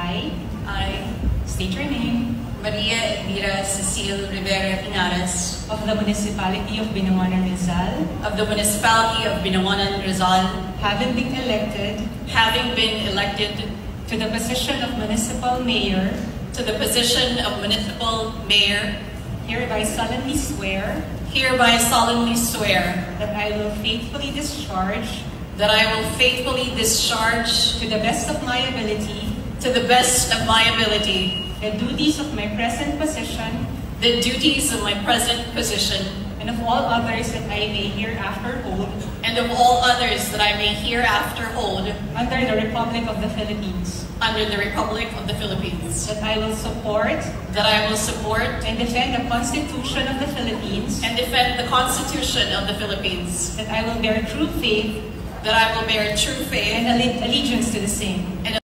I, state your name, Maria Elvira Cecile Rivera Inares, of the Municipality of Binangonan, Rizal, of the Municipality of Binangonan, Rizal, having been elected to the position of Municipal Mayor, hereby solemnly swear that I will faithfully discharge to the best of my ability the duties of my present position and of all others that I may hereafter hold under the Republic of the Philippines. That I will support and defend the Constitution of the Philippines. That I will bear true faith that I will bear true faith and allegiance to the same. and